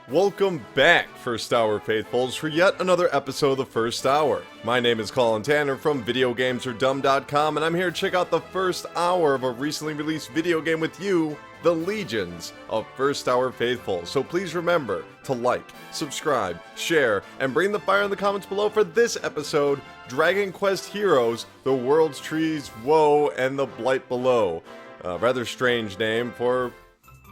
Welcome back, First Hour Faithfuls, for yet another episode of the First Hour. My name is Colin Tanner from VideoGamesAreDumb.com, and I'm here to check out the first hour of a recently released video game with you, the legions of First Hour Faithfuls. So please remember to like, subscribe, share, and bring the fire in the comments below for this episode, Dragon Quest Heroes, The World's Trees Woe, and the Blight Below. A rather strange name for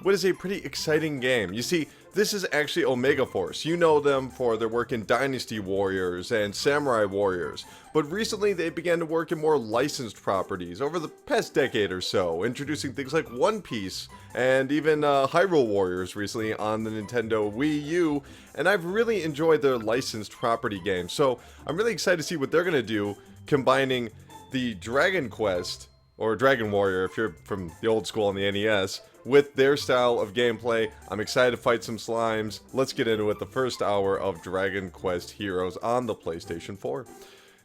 what is a pretty exciting game. You see, this is actually Omega Force. You know them for their work in Dynasty Warriors and Samurai Warriors, but recently they began to work in more licensed properties over the past decade or so, introducing things like One Piece and even Hyrule Warriors recently on the Nintendo Wii U, and I've really enjoyed their licensed property games, so I'm really excited to see what they're going to do, combining the Dragon Quest, or Dragon Warrior if you're from the old school on the NES, with their style of gameplay. I'm excited to fight some slimes. Let's get into it. The first hour of Dragon Quest Heroes on the PlayStation 4.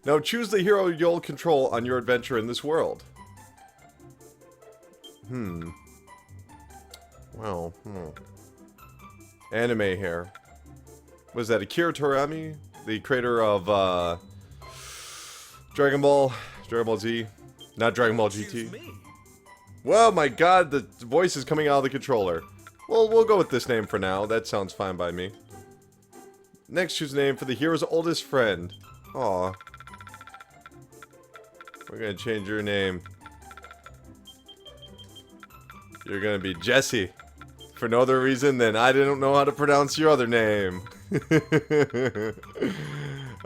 Now choose the hero you'll control on your adventure in this world. Well, anime here. Was that Akira Toriyama, the creator of Dragon Ball Z, not Dragon Ball GT? Well, my god, the voice is coming out of the controller. Well, we'll go with this name for now. That sounds fine by me. Next, choose a name for the hero's oldest friend. Aw. We're gonna change your name. You're gonna be Jesse. For no other reason than I didn't know how to pronounce your other name.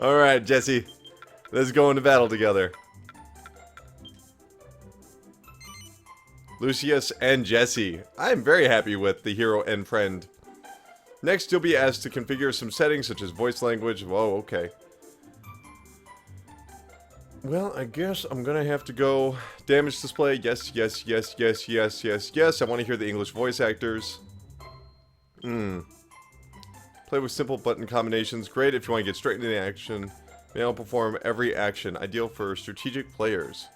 Alright, Jesse. Let's go into battle together. Lucius and Jesse. I am very happy with the hero and friend. Next, you'll be asked to configure some settings such as voice language. Whoa, okay. Well, I guess I'm gonna have to go damage display. Yes, yes, yes, yes, yes, yes, yes. I want to hear the English voice actors. Play with simple button combinations. Great if you want to get straight into the action. May outperform every action. Ideal for strategic players.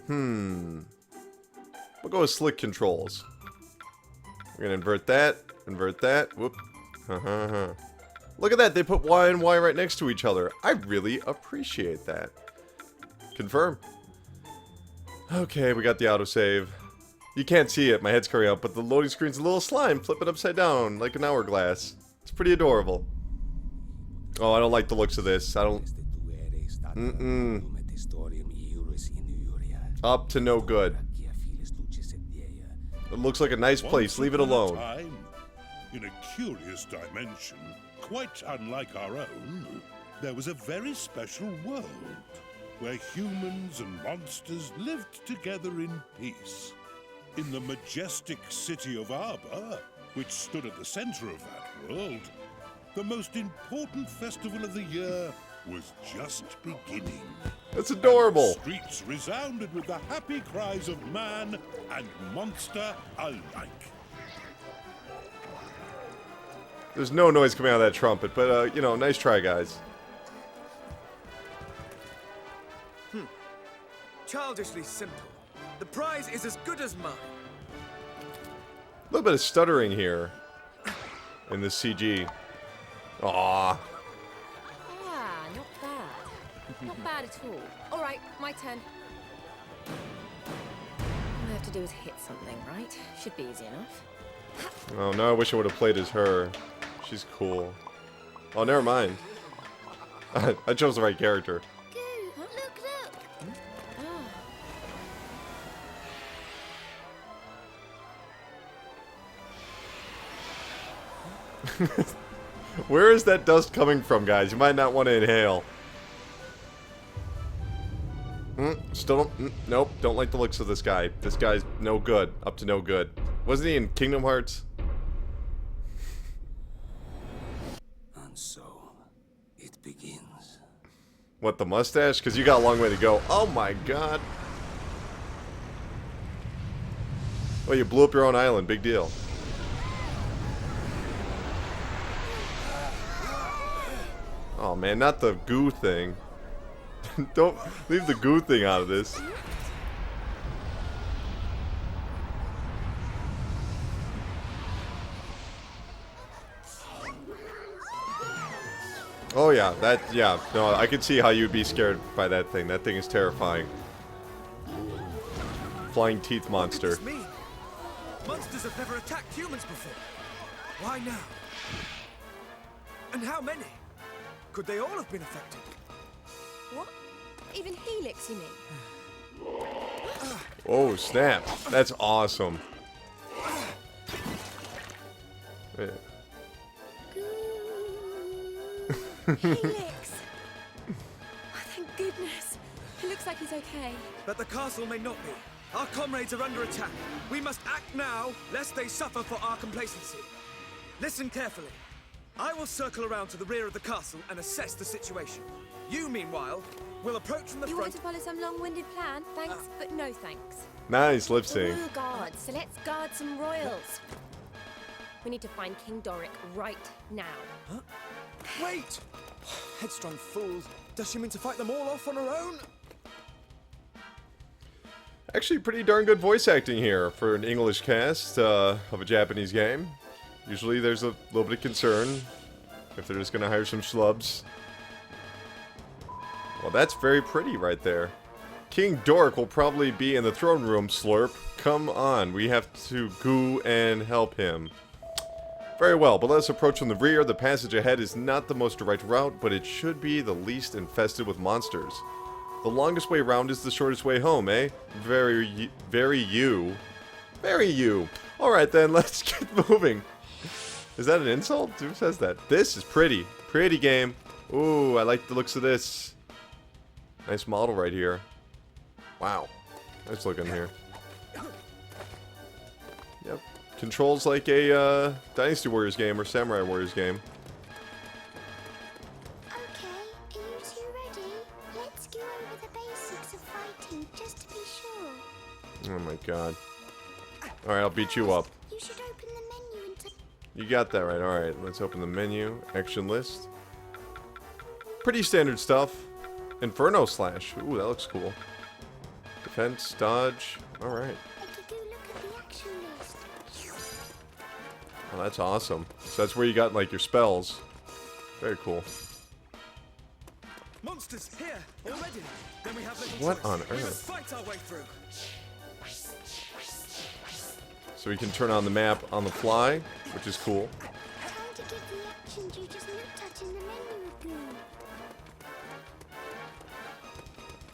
We'll go with slick controls. We're gonna invert that, whoop. Look at that, they put Y and Y right next to each other. I really appreciate that. Confirm. Okay, we got the autosave. You can't see it, my head's curling up, but the loading screen's a little slime. Flip it upside down, like an hourglass. It's pretty adorable. Oh, I don't like the looks of this. I don't... Up to no good. It looks like a nice place. Leave it alone. In a curious dimension, quite unlike our own, there was a very special world where humans and monsters lived together in peace. In the majestic city of Arbor, which stood at the center of that world, the most important festival of the year was just beginning. That's adorable. The streets resounded with the happy cries of man and monster alike. There's no noise coming out of that trumpet, but, you know, nice try, guys. Childishly simple. The prize is as good as mine. A little bit of stuttering here in this CG. Aww. Not bad. Not bad at all. Alright, my turn. All I have to do is hit something, right? Should be easy enough. Oh, no, I wish I would have played as her. She's cool. Oh, never mind. I chose the right character. Look! Where is that dust coming from, guys? You might not want to inhale. Still don't... nope, don't like the looks of this guy. This guy's no good. Up to no good. Wasn't he in Kingdom Hearts? And so, it begins. What, the mustache? Because you got a long way to go. Oh my god. Well, you blew up your own island. Big deal. Oh man, not the goo thing. Don't leave the goo thing out of this. Oh yeah, yeah. No, I can see how you'd be scared by that thing. That thing is terrifying. Flying teeth monster. Goodness me. Monsters have never attacked humans before. Why now? And how many? Could they all have been affected? What? Even Helix, you mean? Oh snap! That's awesome. Yeah. Helix! Oh, thank goodness. It looks like he's okay. But the castle may not be. Our comrades are under attack. We must act now, lest they suffer for our complacency. Listen carefully. I will circle around to the rear of the castle and assess the situation. You, meanwhile, will approach from the You want front. to follow some long-winded plan? Thanks, but no thanks. Nice lip The sync. royal guards, so let's guard some royals. We need to find King Doric right now. Wait! Headstrong fools. Does she mean to fight them all off on her own? Actually, pretty darn good voice acting here for an English cast of a Japanese game. Usually there's a little bit of concern if they're just gonna hire some schlubs. Well, that's very pretty right there. King Doric will probably be in the throne room, Slurp. Come on, we have to go and help him. Very well, but let us approach from the rear. The passage ahead is not the most direct route, but it should be the least infested with monsters. The longest way round is the shortest way home, eh? Very you. Alright then, let's get moving. Is that an insult? Who says that? This is pretty. Pretty game. Ooh, I like the looks of this. Nice model right here. Wow. Nice looking here. Yep. Controls like a Dynasty Warriors game or Samurai Warriors game. Okay, are you two ready? Let's go over the basics of fighting, just to be sure. Oh my god. Alright, I'll beat you up. You should open the menu and You got that right. Alright, let's open the menu. Action list. Pretty standard stuff. Inferno Slash. Ooh, that looks cool. Defense, dodge. Alright. I could go look at the action list. Oh, that's awesome. So that's where you got, like, your spells. Very cool. Monsters here already. Then we have little What choice. on We must earth? fight our way through. So we can turn on the map on the fly, which is cool. Trying to get the actions you just looked at in the menu again.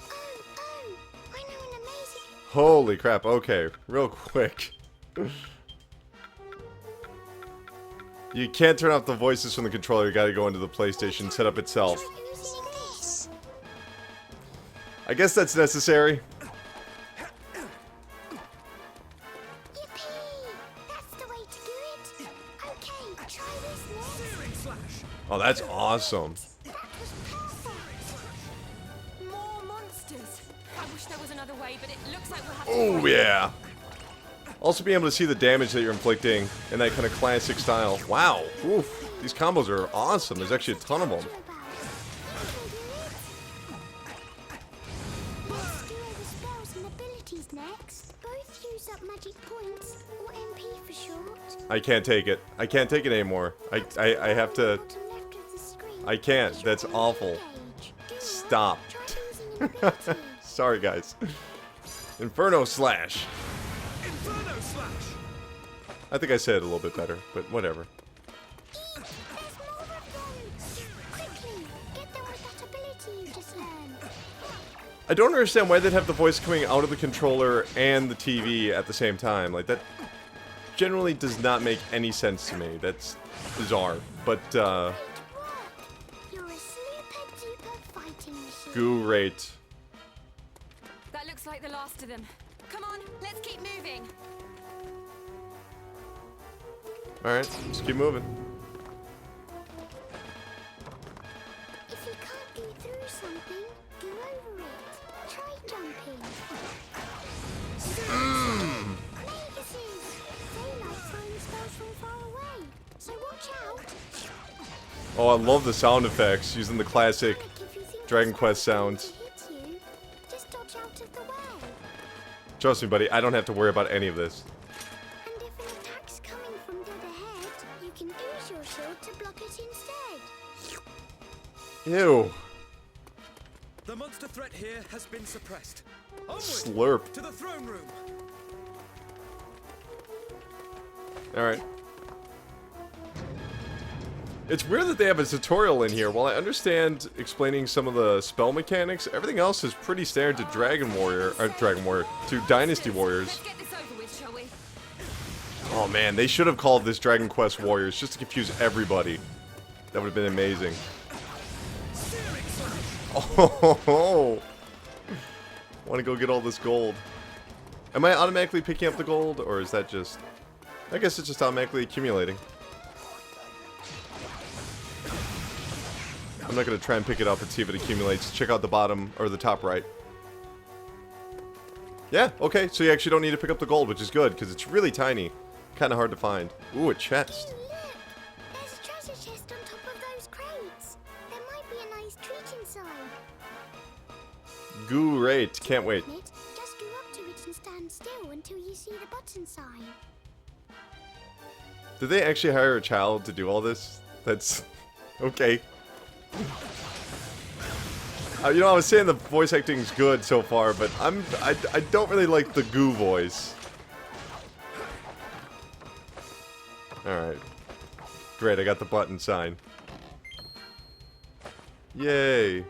Oh, I know an amazing... Holy crap. Okay, real quick. You can't turn off the voices from the controller. You gotta go into the PlayStation setup itself. Try using this. I guess that's necessary. Yippee! That's the way to do it. Okay, try this next. Searing slash. Oh, that's awesome. That was perfect. More monsters. I wish there was another way, but it looks like we'll have to... Oh, yeah. Also being able to see the damage that you're inflicting in that kind of classic style. Wow. Oof. These combos are awesome. There's actually a ton of them. Let's do over spells and abilities next. Both use up magic points, or MP for short. I can't take it. I can't take it anymore. I have to... Bottom left of the screen. I can't. That's Push awful. page. Go on, Stop. try using an ability. Sorry, guys. Inferno Slash. Inferno slash. I think I said it a little bit better, but whatever. There's more of them. Quickly, get them with that ability you just learned. I don't understand why they'd have the voice coming out of the controller and the TV at the same time. Like, that generally does not make any sense to me. That's bizarre. But, Great work. You're a super-duper fighting machine. great. That looks like the last of them. Come on, let's keep moving. Alright, let's keep moving. If you can't go through something, go over it. Try jumping. Maguses! They like throwing spells from far away, so watch out. Oh, I love the sound effects using the classic Like if you think Dragon the Quest spell's going sounds. to hit you, just dodge out of the way. Trust me, buddy, I don't have to worry about any of this. And if an attack's coming from dead ahead, you can use your shield to block it instead. Ew. The monster threat here has been suppressed. Onward Slurp. to the throne room. Alright. It's weird that they have a tutorial in here. While I understand explaining some of the spell mechanics, everything else is pretty standard to to Dynasty Warriors. Let's get this over with, shall we? Oh man, they should have called this Dragon Quest Warriors just to confuse everybody. That would have been amazing. Oh, want to go get all this gold. Am I automatically picking up the gold, or is that just... I guess it's just automatically accumulating. I'm not going to try and pick it up and see if it accumulates. Check out the bottom, or the top right. Yeah, okay, so you actually don't need to pick up the gold, which is good, because it's really tiny. Kind of hard to find. Ooh, a chest. Hey, look! There's a treasure chest on top of those crates. There might be a nice treat inside. Great, can't wait. Open it, just go up to it and stand still until you see the button sign. Did they actually hire a child to do all this? That's... okay. You know, I was saying the voice acting's good so far, but I don't really like the goo voice. Alright. Great, I got the button sign. Yay.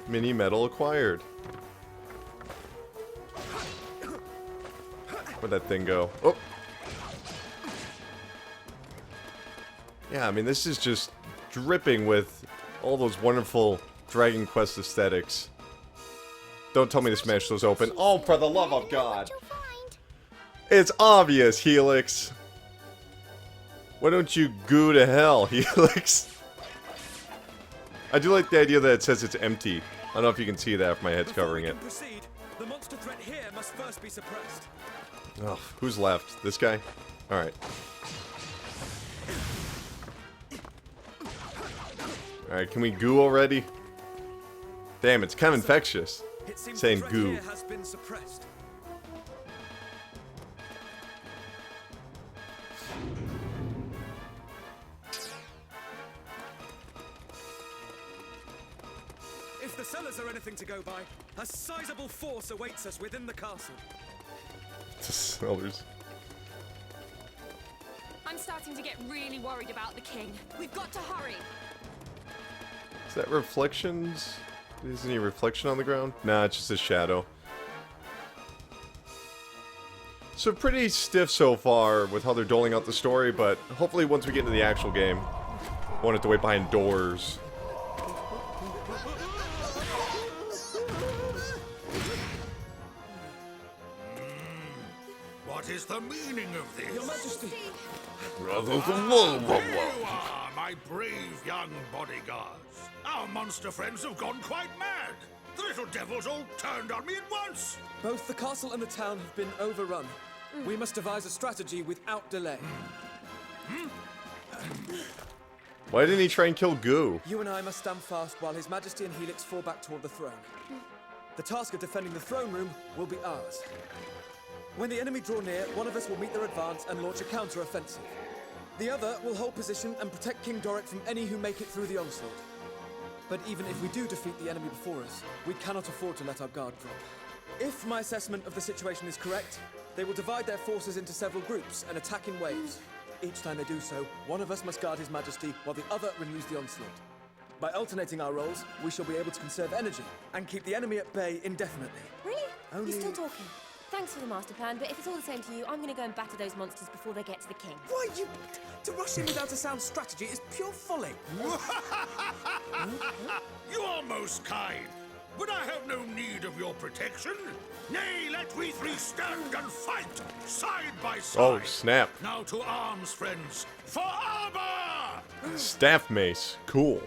Mini medal acquired. Where'd that thing go? Oh! Yeah, I mean, this is just dripping with all those wonderful Dragon Quest aesthetics. Don't tell me to smash those open. Oh, for the love of God! You'll find. It's obvious, Helix! Why don't you goo to hell, Helix? I do like the idea that it says it's empty. I don't know if you can see that if my head's covering it. Proceed, the monster threat here must first be suppressed. Oh, who's left? This guy? Alright. Alright, can we goo already? Damn, it's kind of infectious. It seems Saying the threat goo. here has been suppressed. If the cellars are anything to go by, a sizable force awaits us within the castle. Sellers. I'm starting to get really worried about the king. We've got to hurry. Is that reflections? Is any reflection on the ground? Nah, it's just a shadow. So pretty stiff so far with how they're doling out the story, but hopefully once we get into the actual game, I won't have to wait behind doors. What is the meaning of this? Your Majesty, There you are, my brave young bodyguards. Our monster friends have gone quite mad. The little devils all turned on me at once. both the castle and the town have been overrun. We must devise a strategy without delay. Why didn't he try and kill Goo? You and I must stand fast while His Majesty and Helix fall back toward the throne. The task of defending the throne room will be ours. When the enemy draw near, one of us will meet their advance and launch a counter-offensive. The other will hold position and protect King Doric from any who make it through the onslaught. But even if we do defeat the enemy before us, we cannot afford to let our guard drop. If my assessment of the situation is correct, they will divide their forces into several groups and attack in waves. Each time they do so, one of us must guard His Majesty while the other renews the onslaught. By alternating our roles, we shall be able to conserve energy and keep the enemy at bay indefinitely. Really? Only- You're still talking. Thanks for the master plan, but if it's all the same to you, I'm going to go and batter those monsters before they get to the king. Why, you... To rush in without a sound strategy is pure folly. You are most kind, but I have no need of your protection. Nay, let we three stand and fight, side by side. Oh, snap. Now to arms, friends, for armor! Staff mace. Cool.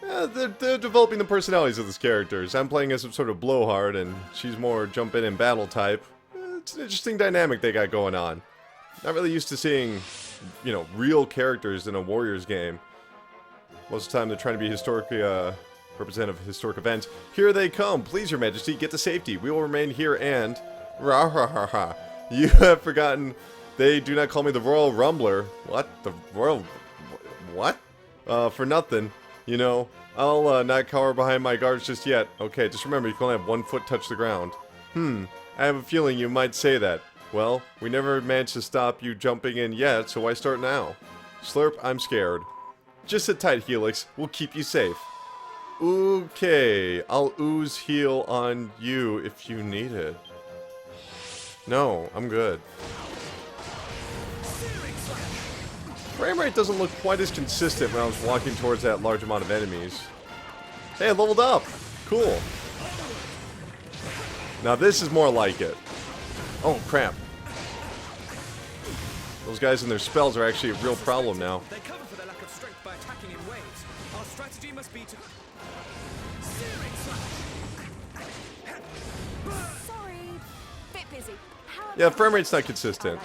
Yeah, they're developing the personalities of these characters. I'm playing as some sort of blowhard, and she's more jump in and battle type. It's an interesting dynamic they got going on. Not really used to seeing, you know, real characters in a Warriors game. Most of the time they're trying to be historically, representative of historic events. Here they come. Please, Your Majesty, get to safety. We will remain here and... Rah, ha, ha, ha. You have forgotten. They do not call me the Royal Rumbler. What? The Royal... What? for nothing. You know, I'll not cower behind my guards just yet. Okay, just remember, you can only have 1 foot touch the ground. I have a feeling you might say that. Well, we never managed to stop you jumping in yet, so why start now? Slurp, I'm scared. Just sit tight, Helix. We'll keep you safe. Okay, I'll ooze heal on you if you need it. No, I'm good. Frame rate doesn't look quite as consistent when I was walking towards that large amount of enemies. Hey, I leveled up! Cool. Now this is more like it. Oh, crap. Those guys and their spells are actually a real problem now. They cover for their lack of strength by attacking in waves. Our strategy must be to... Sorry, bit busy. How Yeah, frame rate's not consistent. A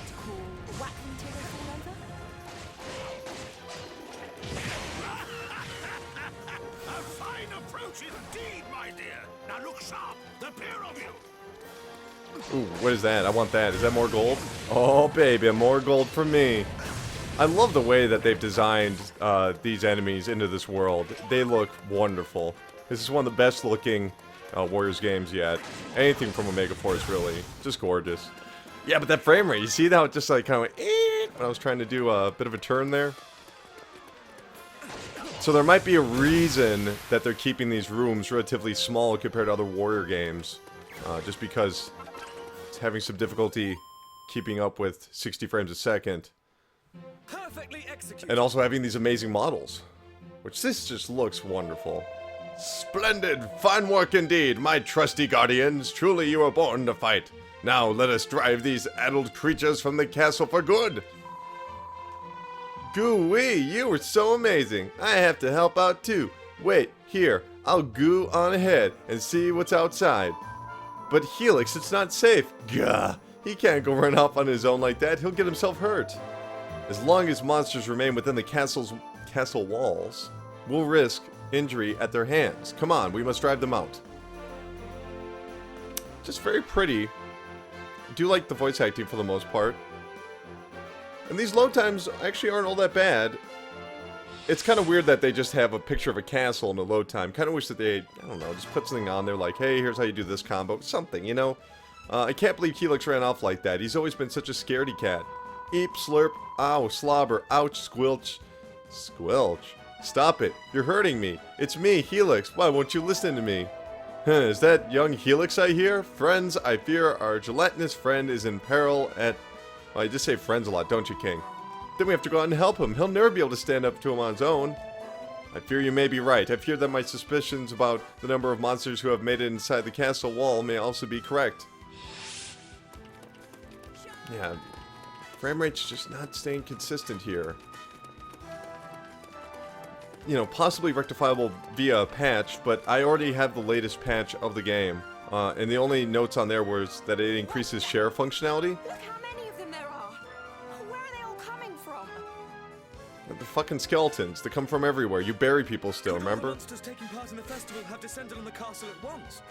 fine approach indeed, my dear. Now look sharp, the pair of you. Ooh, what is that? I want that. Is that more gold? Oh, baby, more gold for me. I love the way that they've designed these enemies into this world. They look wonderful. This is one of the best looking Warriors games yet. Anything from Omega Force, really. Just gorgeous. Yeah, but that frame rate, you see how it just like kind of went, when I was trying to do a bit of a turn there? So there might be a reason that they're keeping these rooms relatively small compared to other Warrior games. Just because it's having some difficulty keeping up with 60 frames a second. Perfectly executed. And also having these amazing models. Which this just looks wonderful. Splendid! Fine work indeed, my trusty guardians. Truly you were born to fight. Now let us drive these addled creatures from the castle for good. Goo-wee, you were so amazing. I have to help out too. Wait, here, I'll goo on ahead and see what's outside. But Helix, it's not safe. Gah, he can't go run off on his own like that. He'll get himself hurt. As long as monsters remain within the castle walls, we'll risk injury at their hands. Come on, we must drive them out. Just very pretty. I do like the voice acting for the most part. And these load times actually aren't all that bad. It's kind of weird that they just have a picture of a castle in the load time. Kind of wish that they, I don't know, just put something on there like, hey, here's how you do this combo. Something, you know? I can't believe Helix ran off like that. He's always been such a scaredy cat. Eep, slurp, ow, slobber, ouch, squelch. Squelch. Stop it. You're hurting me. It's me, Helix. Why won't you listen to me? Is that young Helix I hear? Friends, I fear our gelatinous friend is in peril at... Well, you just say friends a lot, don't you, King? Then we have to go out and help him. He'll never be able to stand up to him on his own. I fear you may be right. I fear that my suspicions about the number of monsters who have made it inside the castle wall may also be correct. Yeah, frame rate's just not staying consistent here. You know, possibly rectifiable via a patch, but I already have the latest patch of the game. And the only notes on there was that it increases share functionality. Look how many of them there are. Where are they all coming from? The fucking skeletons. They come from everywhere. You bury people still, All the remember? monsters taking part in the festival have descended on the castle at once.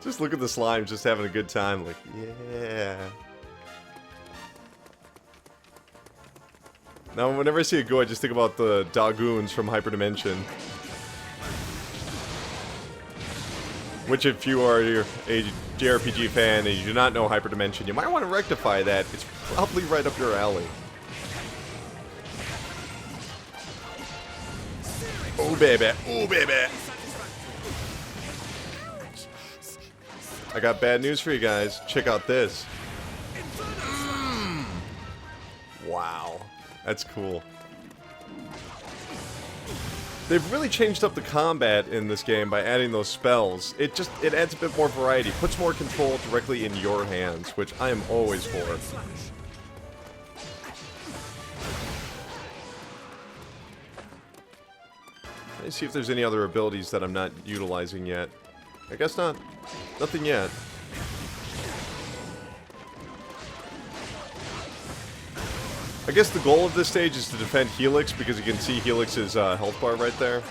Just look at the slime just having a good time. Like, yeah. Now, whenever I see a goo, I just think about the Dogoons from Hyperdimension. Which, if you are a JRPG fan and you do not know Hyperdimension, you might want to rectify that. It's probably right up your alley. Oh, baby. Oh, baby. I got bad news for you guys. Check out this. Wow. That's cool. They've really changed up the combat in this game by adding those spells. It adds a bit more variety, puts more control directly in your hands, which I am always for. Let me see if there's any other abilities that I'm not utilizing yet. I guess not. Nothing yet. I guess the goal of this stage is to defend Helix, because you can see Helix's health bar right there.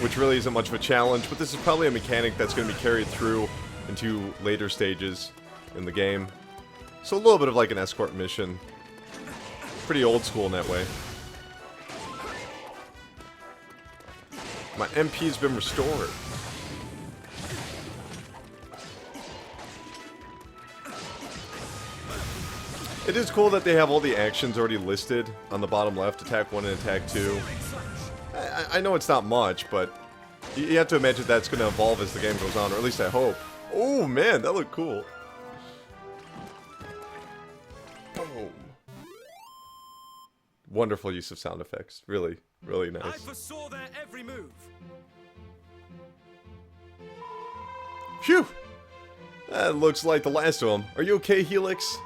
Which really isn't much of a challenge, but this is probably a mechanic that's going to be carried through into later stages in the game. So a little bit of like an escort mission. Pretty old school in that way. My MP's been restored. It is cool that they have all the actions already listed on the bottom left. Attack 1 and Attack 2. I know it's not much, but you have to imagine that's going to evolve as the game goes on, or at least I hope. Oh man, that looked cool. Boom. Wonderful use of sound effects. Really, really I nice. foresaw their every move. Phew! That looks like the last of them. Are you okay, Helix?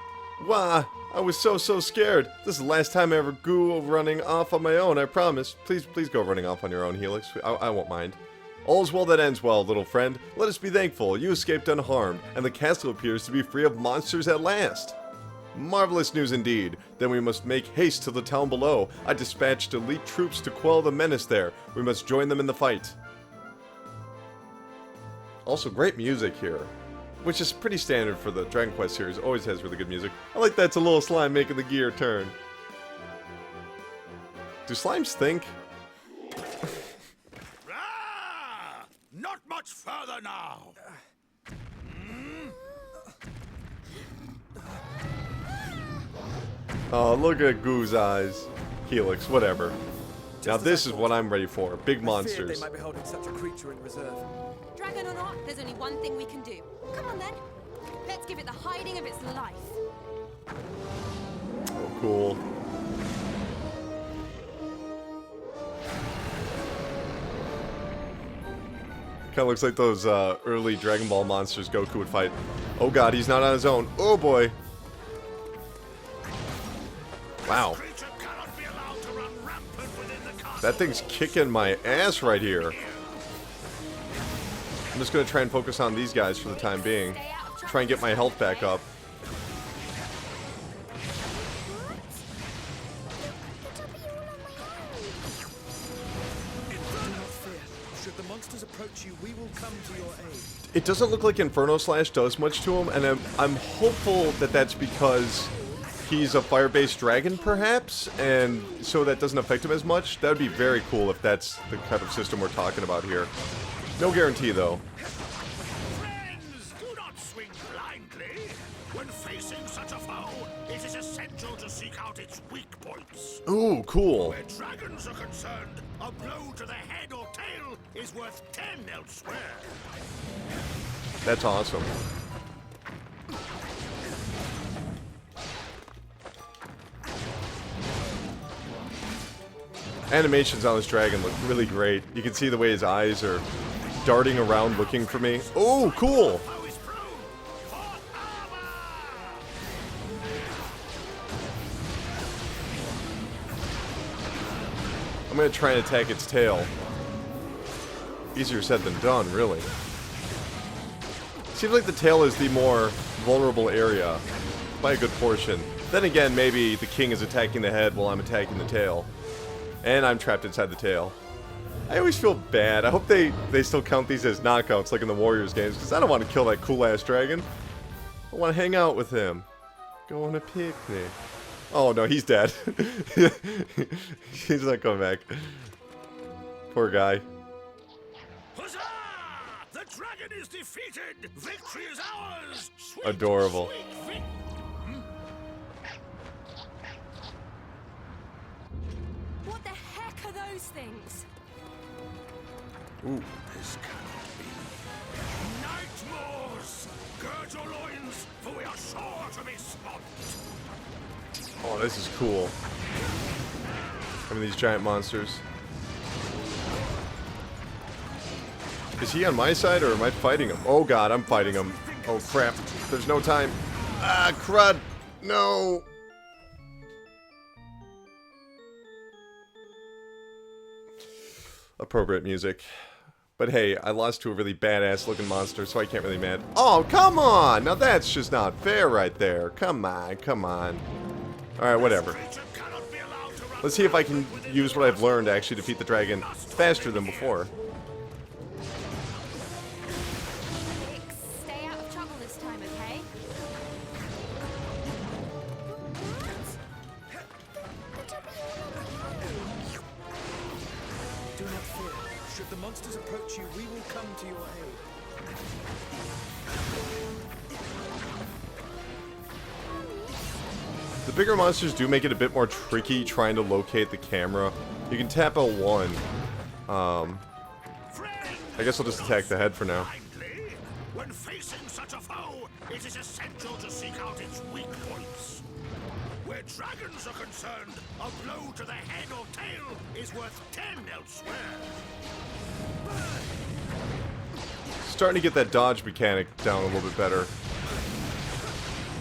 Wah! I was so scared. This is the last time I ever go running off on my own, I promise. Please go running off on your own, Helix. I won't mind. All's well that ends well, little friend. Let us be thankful. You escaped unharmed, and the castle appears to be free of monsters at last. Marvelous news indeed. Then we must make haste to the town below. I dispatched elite troops to quell the menace there. We must join them in the fight. Also, great music here, which is pretty standard for the Dragon Quest series. Always has really good music. I like that's a little slime making the gear turn. Do slimes think? Not much further now. Oh, look at Goo's eyes. Helix, whatever. Now this is what I'm ready for. Big I feared monsters. they might be holding such a creature in reserve. Dragon or not, there's only one thing we can do. Come on then. Let's give it the hiding of its life. Oh, cool. Kind of looks like those early Dragon Ball monsters Goku would fight. Oh god, he's not on his own. Oh boy. Wow. That thing's kicking my ass right here. I'm just going to try and focus on these guys for the time being. Try and get my health back up. Should the monsters approach you, we will come to your aid. It doesn't look like Inferno Slash does much to him, and I'm hopeful that that's because he's a fire-based dragon, perhaps, and so that doesn't affect him as much. That would be very cool if that's the kind of system we're talking about here. No guarantee, though. Friends, do not swing blindly. When facing such a foe, it is essential to seek out its weak points. Ooh, cool. Where dragons are concerned, a blow to the head or tail is worth 10 elsewhere. That's awesome. Animations on this dragon look really great. You can see the way his eyes are darting around looking for me. Oh, cool! Foe is prone. For armor! I'm gonna try and attack its tail. Easier said than done, really. Seems like the tail is the more vulnerable area by a good portion. Then again, maybe the king is attacking the head while I'm attacking the tail. And I'm trapped inside the tail. I always feel bad. I hope they still count these as knockouts like in the Warriors games, because I don't want to kill that cool-ass dragon. I want to hang out with him. Go on a picnic. Oh no, he's dead. He's not coming back. Poor guy. Huzzah! The dragon is defeated! Victory is ours! Sweet, Adorable. sweet vic- What the heck are those things? Ooh. This cannot be. Nightmares! Gird your loins, for we are sure to be spotted! Oh, this is cool. I mean, these giant monsters. Is he on my side, or am I fighting him? Oh god, I'm fighting him. Oh crap. There's no time. Ah, crud! No! Appropriate music. But hey, I lost to a really badass looking monster, so I can't really mad. Oh, come on! Now that's just not fair right there. Come on, come on. Alright, whatever. Creature cannot be allowed to run Let's see if I can rampant within use the what I've learned to castle. actually defeat the dragon faster than before. Hicks, stay out of trouble this time, okay? Should the monsters approach you, we will come to your aid. The bigger monsters do make it a bit more tricky trying to locate the camera. You can tap L1. I guess I'll just attack the head for now. When facing such a foe, it is essential to seek out its weak points. Where dragons are concerned, a blow to the head or tail is worth 10 elsewhere. Starting to get that dodge mechanic down a little bit better.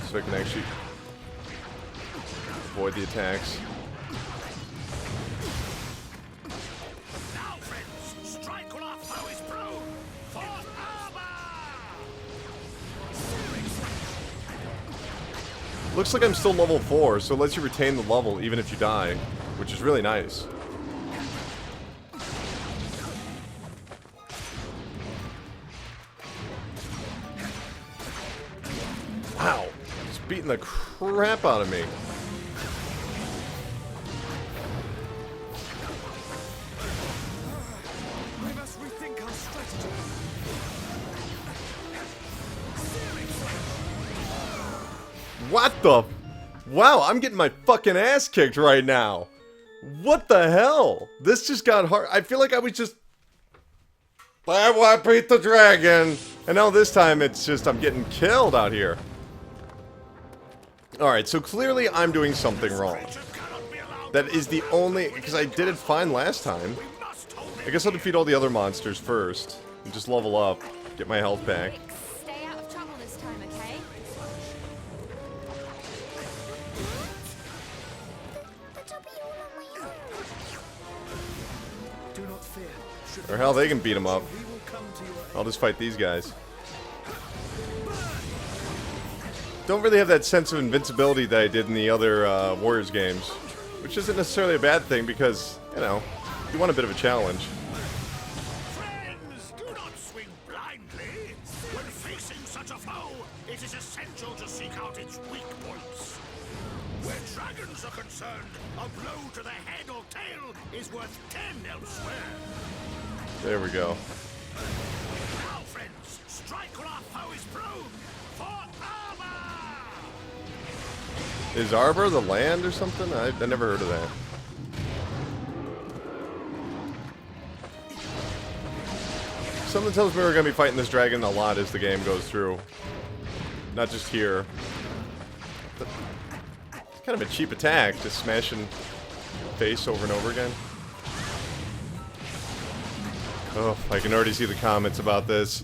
So I can actually avoid the attacks. Now, friends, strike while our foe is prone. For armor! Looks like I'm still level 4, so it lets you retain the level even if you die, which is really nice. Wow, it's beating the crap out of me. We must rethink our strategy. What the? Wow, I'm getting my fucking ass kicked right now. What the hell? This just got hard. I feel like I was just... I beat the dragon. And now this time it's just I'm getting killed out here. Alright, so clearly I'm doing something wrong. That is the only... Because I did it fine last time. I guess I'll defeat all the other monsters first. And just level up. Get my health back. Stay out of trouble this time, okay? But I'll be all on my own. Do not fear. Should Or hell, they can beat him up. we will come to your aid. I'll just fight these guys. Don't really have that sense of invincibility that I did in the other Warriors games. Which isn't necessarily a bad thing because, you know, you want a bit of a challenge. Friends, do not swing blindly. When facing such a foe, it is essential to seek out its weak points. Where dragons are concerned, a blow to the head or tail is worth 10 elsewhere. There we go. Now, friends, strike while our foe is prone. For armor! Is Arbor the land or something? I never heard of that. Something tells me we're going to be fighting this dragon a lot as the game goes through. Not just here. But it's kind of a cheap attack, just smashing face over and over again. Oh, I can already see the comments about this.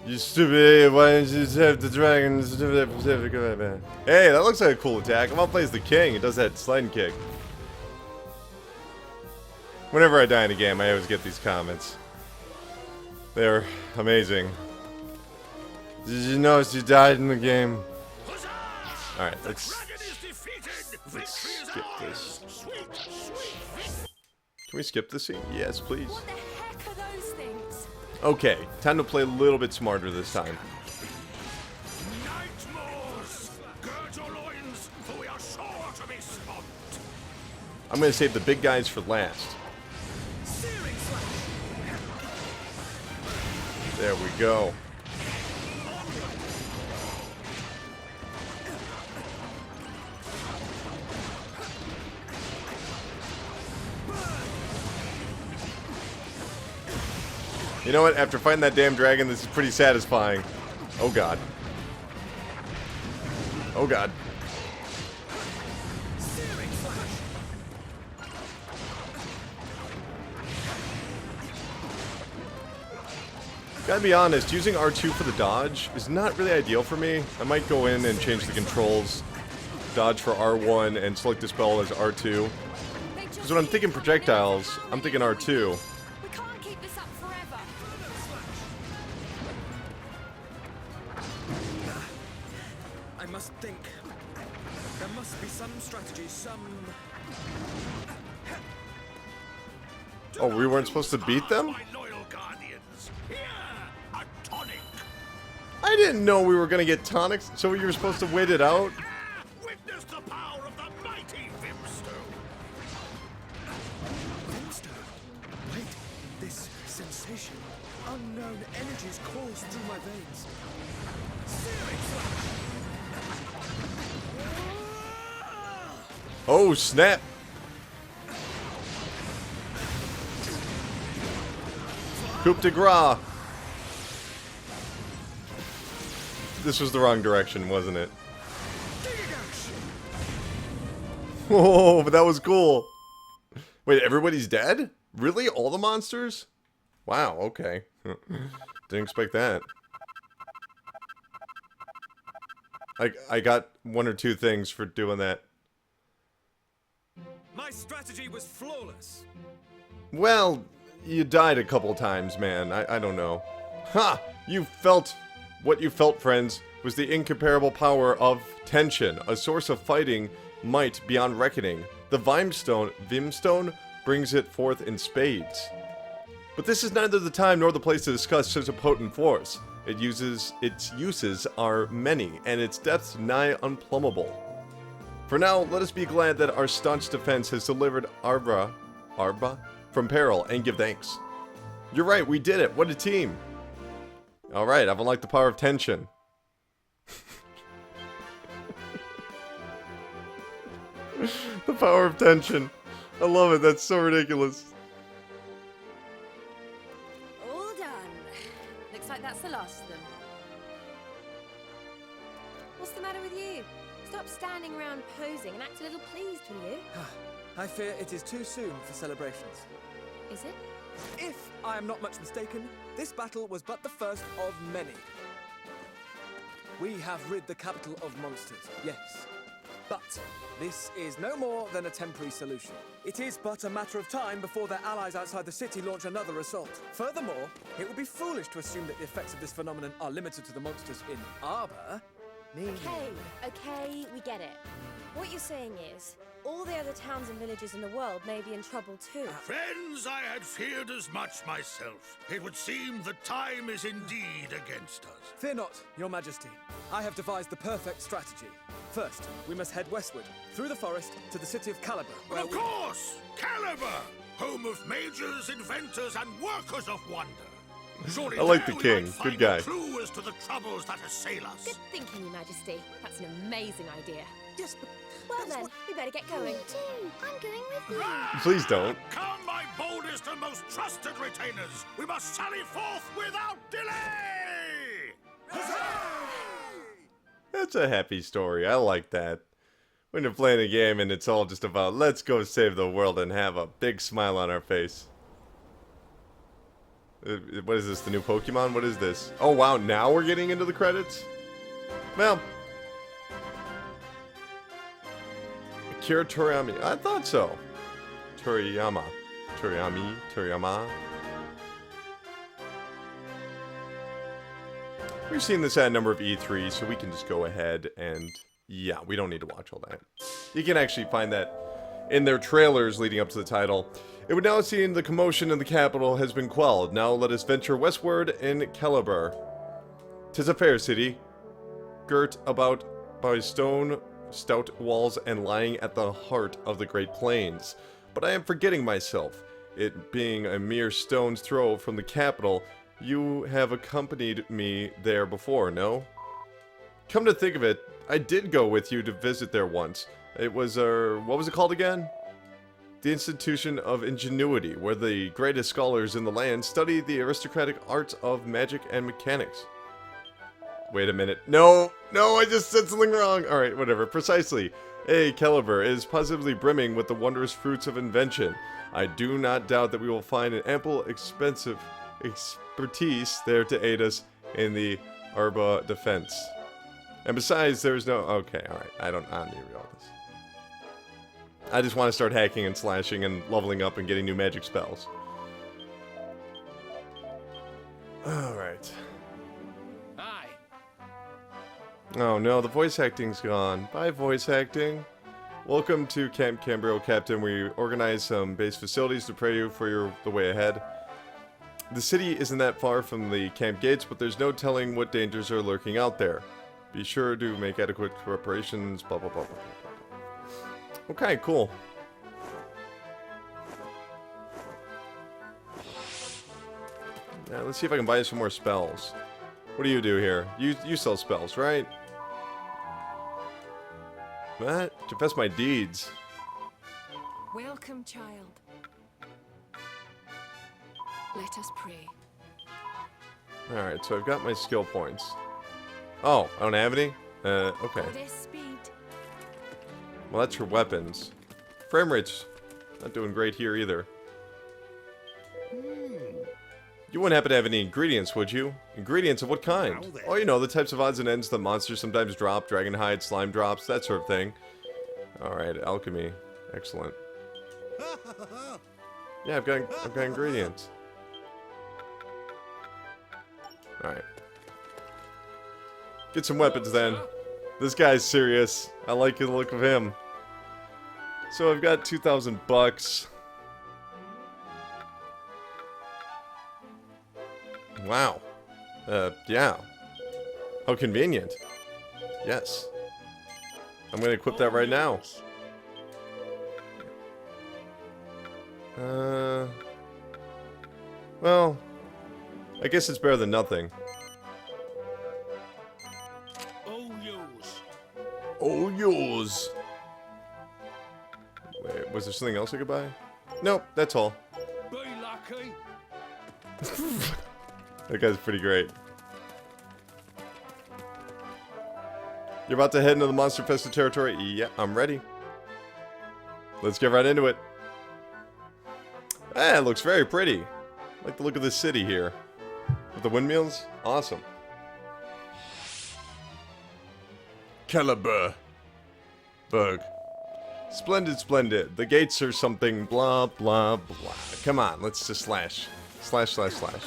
You stupid, why didn't you just have the dragon? Hey, that looks like a cool attack. I'm gonna play as the king. It does that sliding kick. Whenever I die in a game, I always get these comments. They're amazing. Did you know she died in the game? Alright, let's skip this. Can we skip this scene? Yes, please. What the heck are those things? Okay, time to play a little bit smarter this time. Nightmares! Gird your loins, for we are sure to be spotted. I'm gonna save the big guys for last. There we go. You know what? After fighting that damn dragon, this is pretty satisfying. Oh god. Oh god. Gotta be honest, using R2 for the dodge is not really ideal for me. I might go in and change the controls. Dodge for R1 and select Dispel as R2. Because when I'm thinking projectiles, I'm thinking R2. We can't keep this up forever. I must think. There must be some strategy, some... Oh, we weren't supposed to beat them? My loyal guardians, here, a tonic. I didn't know we were gonna get tonics, so you were supposed to wait it out? Witness the power of the mighty Vimstone. unknown energies course through my veins. Searing slash! Oh, snap! Coup de grace! This was the wrong direction, wasn't it? Oh, but that was cool. Wait, everybody's dead? Really? All the monsters? Wow, okay. Didn't expect that. I got 1 or 2 things for doing that. My strategy was flawless. Well, you died a couple times, man. I don't know. Ha! You felt... What you felt, friends, was the incomparable power of tension, a source of fighting might beyond reckoning. The Vimstone brings it forth in spades. But this is neither the time nor the place to discuss such a potent force. Its uses are many, and its depths nigh unplumbable. For now, let us be glad that our staunch defense has delivered Arba from peril, and give thanks. You're right, we did it. What a team. Alright, I've unlocked the power of tension. The power of tension. I love it. That's so ridiculous. All done. Looks like that's the last of them. What's the matter with you? Stop standing around posing and act a little pleased, will you? I fear it is too soon for celebrations. Is it? If I am not much mistaken, this battle was but the first of many. We have rid the capital of monsters, yes. But this is no more than a temporary solution. It is but a matter of time before their allies outside the city launch another assault. Furthermore, it would be foolish to assume that the effects of this phenomenon are limited to the monsters in Arbor. Okay, we get it. What you're saying is, all the other towns and villages in the world may be in trouble too. Friends, I had feared as much myself. It would seem the time is indeed against us. Fear not, your majesty. I have devised the perfect strategy. First, we must head westward, through the forest, to the city of Caliber, where Of course! Caliber! Home of mages, inventors, and workers of wonder. Surely I like the there we king. might Good find guy. a clue as to the troubles that assail us. Good thinking, Your Majesty. That's an amazing idea. Yes, but Well then, we better get going. Me too. I'm going with you. Please don't. Come, my boldest and most trusted retainers! We must sally forth without delay! That's a happy story. I like that. When you're playing a game and it's all just about, let's go save the world and have a big smile on our face. What is this, the new Pokemon? What is this? Oh wow, now we're getting into the credits? Well. Akira Toriyama. I thought so. Toriyama. Toriyama. We've seen this at a number of E3s, so we can just go ahead and... Yeah, we don't need to watch all that. You can actually find that in their trailers leading up to the title. It would now seem the commotion in the capital has been quelled. Now let us venture westward in Caliber. 'Tis a fair city, girt about by stone stout walls and lying at the heart of the Great Plains. But I am forgetting myself. It being a mere stone's throw from the capital, you have accompanied me there before, no? Come to think of it, I did go with you to visit there once. It was, what was it called again? The Institution of Ingenuity, where the greatest scholars in the land study the aristocratic arts of magic and mechanics. Wait a minute. No, I just said something wrong. Alright, whatever. Precisely. Caliber is positively brimming with the wondrous fruits of invention. I do not doubt that we will find an ample, expensive expertise there to aid us in the Arba defense. And besides, there's no... Okay, alright. I don't need to read all this. I just want to start hacking and slashing and leveling up and getting new magic spells. Alright. Aye. Oh no, the voice acting's gone. Bye, voice acting. Welcome to Camp Cambrio, Captain. We organize some base facilities to prepare you for the way ahead. The city isn't that far from the camp gates, but there's no telling what dangers are lurking out there. Be sure to make adequate preparations, blah blah blah blah blah. Okay, cool. Yeah, let's see if I can buy you some more spells. What do you do here? You sell spells, right? What? Confess my deeds. Welcome, child. Let us pray. Alright, so I've got my skill points. Oh, I don't have any? Okay. Goddess speed. Well, that's for weapons. Frame rate's not doing great here either. You wouldn't happen to have any ingredients, would you? Ingredients of what kind? Oh, you know, the types of odds and ends that monsters sometimes drop. Dragon hide, slime drops, that sort of thing. Alright, alchemy. Excellent. Yeah, I've got ingredients. Alright. Get some weapons then. This guy's serious. I like the look of him. So I've got 2,000 bucks. Wow. Yeah. How convenient. Yes. I'm gonna equip that right now. Well, I guess it's better than nothing. All yours. Wait, was there something else I could buy? Nope, that's all. Be lucky. That guy's pretty great. You're about to head into the monster infested territory? Yeah, I'm ready. Let's get right into it. Ah, it looks very pretty. I like the look of this city here. With the windmills? Awesome. Caliber. Berg. Splendid, splendid. The gates are something blah, blah, blah. Come on, let's just slash. Slash, slash, slash.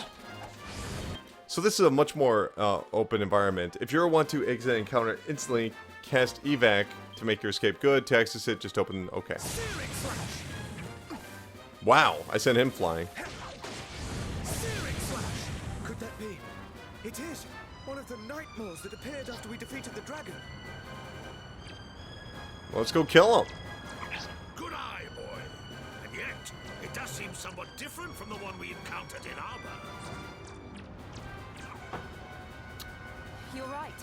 So this is a much more open environment. If you're want to exit encounter, instantly cast evac to make your escape good. To access it, just open OK. Wow, I sent him flying. Could that be? It is one of the nightmares that appeared after we defeated the dragon. Well, let's go kill him. Good eye, boy. And yet, it does seem somewhat different from the one we encountered in Arbor. You're right.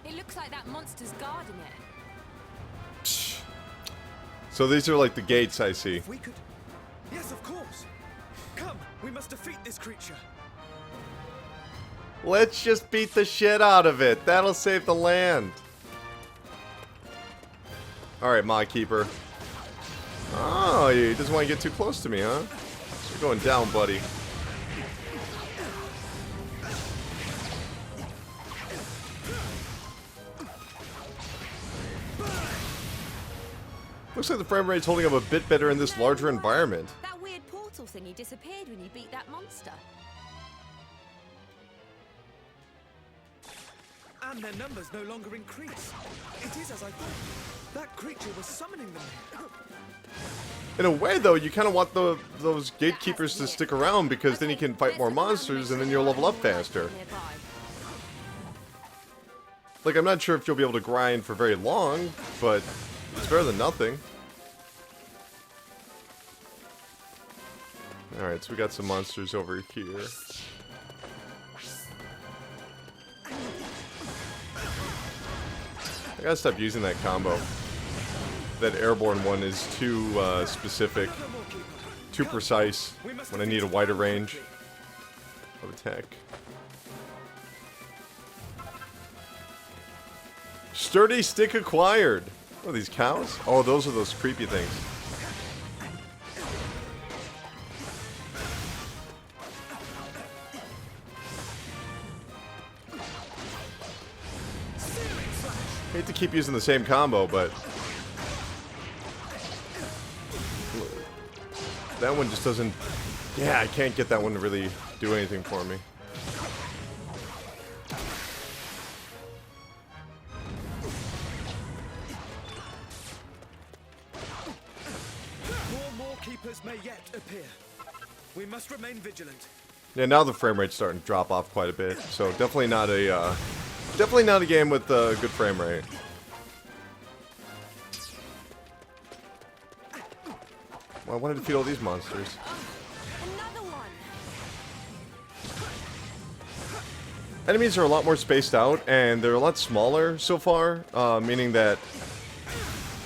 It looks like that monster's guarding it. So these are like the gates I see. If we could... Yes, of course. Come, we must defeat this creature. Let's just beat the shit out of it. That'll save the land. Alright, Mod Keeper. Oh, he doesn't want to get too close to me, huh? You're going down, buddy. Looks like the frame rate's holding up a bit better in this larger environment. That weird portal thingy disappeared when you beat that monster. And their numbers no longer increase. It is as I thought. That creature was summoning them. In a way, though, you kind of want those gatekeepers to stick around because then you can fight more monsters and then you'll level up faster. Like, I'm not sure if you'll be able to grind for very long, but it's better than nothing. Alright, so we got some monsters over here. I gotta stop using that combo. That airborne one is too specific, too precise when I need a wider range of attack. Sturdy stick acquired. What are these, cows? Oh, those are those creepy things. Hate to keep using the same combo, but that one just doesn't... Yeah, I can't get that one to really do anything for me. More keepers may yet appear. We must remain vigilant. Yeah, now the frame rate's starting to drop off quite a bit, so definitely not a game with a good frame rate. Well, I wanted to defeat all these monsters. Another one. enemies are a lot more spaced out, and they're a lot smaller so far, meaning that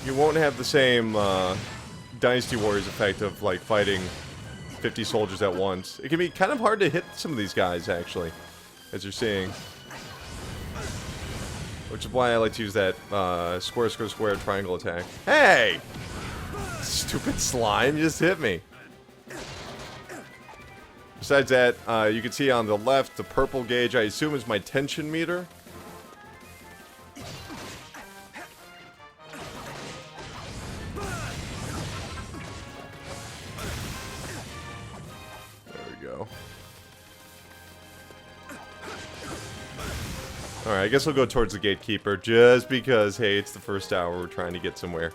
you won't have the same Dynasty Warriors effect of, like, fighting 50 soldiers at once. It can be kind of hard to hit some of these guys, actually, as you're seeing. Which is why I like to use that square, square, square triangle attack. Hey! Stupid slime just hit me. Besides that, you can see on the left, the purple gauge, I assume is my tension meter. There we go. Alright, I guess we'll go towards the gatekeeper, just because, hey, it's the first hour, we're trying to get somewhere.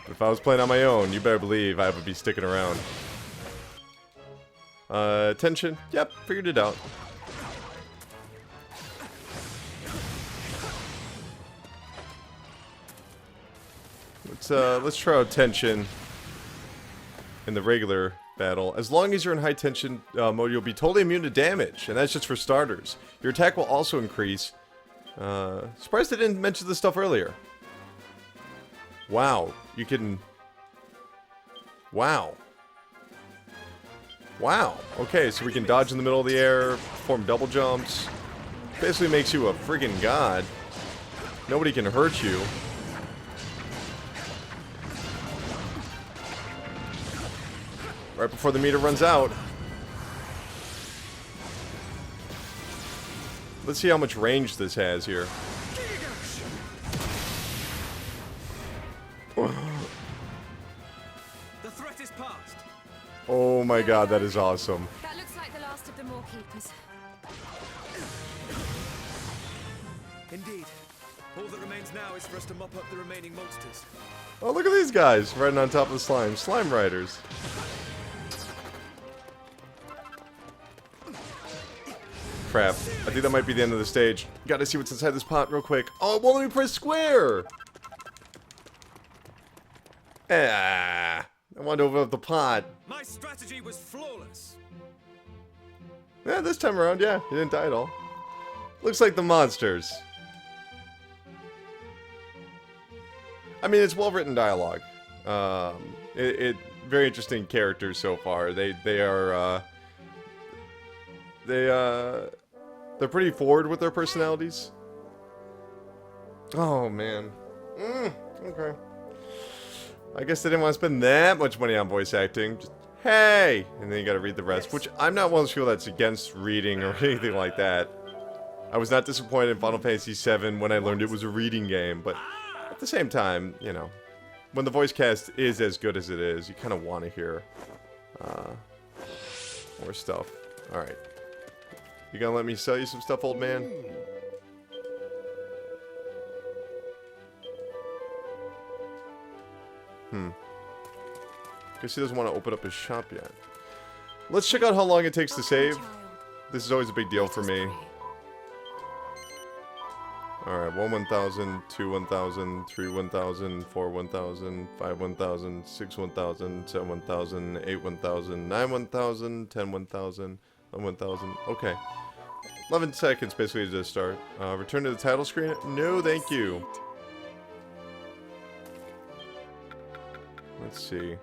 But if I was playing on my own, you better believe I would be sticking around. Tension. Yep, figured it out. Let's try out tension in the regular battle. As long as you're in high tension mode, you'll be totally immune to damage, and that's just for starters. Your attack will also increase. Surprised I didn't mention this stuff earlier. Wow, you can... Wow. Wow. Okay, so we can dodge in the middle of the air, perform double jumps. Basically makes you a friggin' god. Nobody can hurt you. Right before the meter runs out. Let's see how much range this has here. The threat is past. Oh my god, that is awesome. That looks like the last of the Maw Keepers. Indeed. All that remains now is for us to mop up the remaining monsters. Oh, look at these guys riding on top of the slime. Slime riders. Crap. I think that might be the end of the stage. Gotta see what's inside this pot real quick. Oh, it won't let me press square! Ah, I wanted to open up the pot. My strategy was flawless. Yeah, this time around, yeah, you didn't die at all. Looks like the monsters. I mean, it's well-written dialogue. Very interesting characters so far. They're pretty forward with their personalities. Oh man. Okay. I guess they didn't want to spend that much money on voice acting. Just, hey! And then you gotta read the rest, which I'm not one of those people that's against reading or anything like that. I was not disappointed in Final Fantasy VII when I learned it was a reading game, but at the same time, you know, when the voice cast is as good as it is, you kind of want to hear more stuff. Alright. You gonna let me sell you some stuff, old man? Guess he doesn't want to open up his shop yet. Let's check out how long it takes to save. This is always a big deal for me. Alright, 1 1,000, 2 1,000, 3 1,000, 4 1,000, 5 1,000, 6 1,000, 7 1,000, 8 1,000, 9 1,000, 10 1,000, 11 1,000. Okay. 11 seconds basically to start. Return to the title screen? No, thank you. Let's see.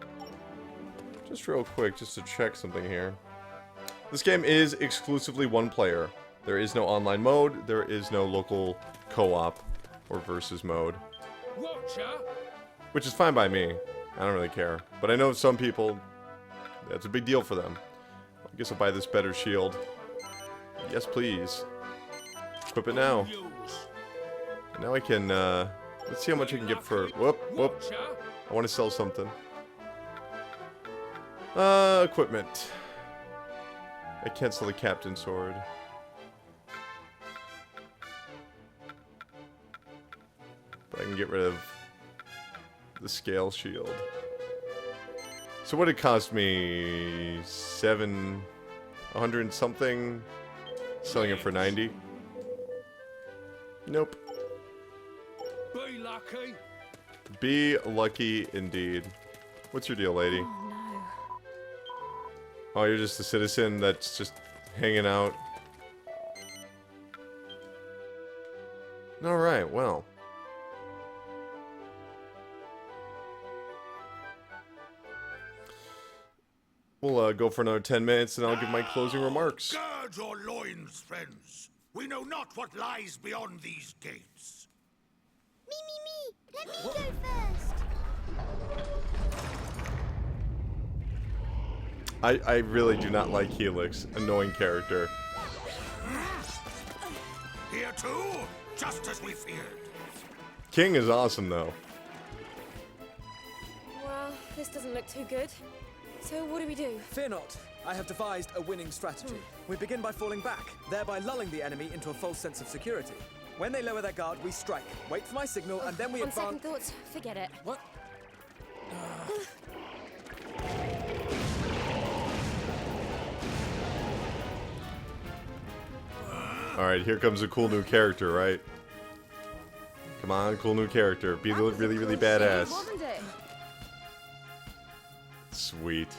Just real quick, just to check something here. This game is exclusively one player. There is no online mode. There is no local co-op or versus mode. Which is fine by me. I don't really care. But I know some people, that's a big deal for them. I guess I'll buy this better shield. Yes, please. Equip it now. Now I can, let's see how much I can get for, whoop. I want to sell something. Equipment. I can't sell the captain sword. But I can get rid of the scale shield. So what did it cost me? 700 and something? Selling it for 90? Nope. Be lucky. Be lucky indeed. What's your deal, lady? Oh no. Oh, you're just a citizen that's just hanging out. Alright, well. We'll go for another 10 minutes and I'll give my closing remarks. Gird your loins, friends. We know not what lies beyond these gates. Me. Let me go first. I really do not like Helix. Annoying character. Here too, just as we feared. King is awesome though. Well, this doesn't look too good. So what do we do? Fear not. I have devised a winning strategy. We begin by falling back, thereby lulling the enemy into a false sense of security. When they lower their guard, we strike. Wait for my signal, and then we On advance. second thoughts, forget it. What? Alright, here comes a cool new character, right? Come on, cool new character. Be really, really badass. Wasn't it? Sweet.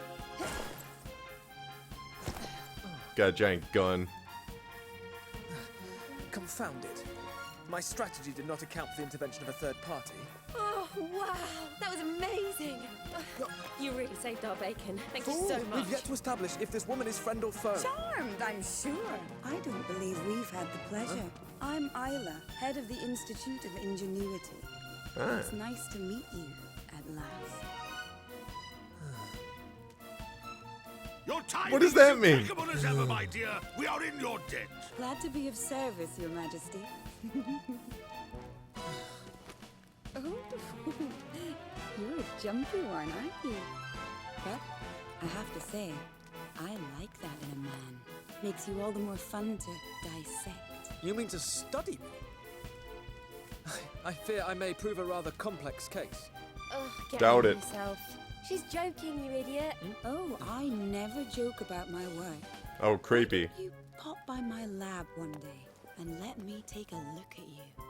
Got a giant gun. Confounded. My strategy did not account for the intervention of a third party. Oh, wow. That was amazing. You really saved our bacon. Thank you so much. We've yet to establish if this woman is friend or foe. Charmed, I'm sure. I don't believe we've had the pleasure. I'm Isla, head of the Institute of Ingenuity. Ah. It's nice to meet you at last. Your time What does is that mean? impeccable as ever, my dear. We are in your debt. Glad to be of service, Your Majesty. Oh, you're a jumpy one, aren't you? But I have to say, I like that in a man. Makes you all the more fun to dissect. You mean to study me? I fear I may prove a rather complex case. Oh, get Doubt over it. yourself. She's joking, you idiot. Oh, I never joke about my work. Oh, creepy. You pop by my lab one day and let me take a look at you.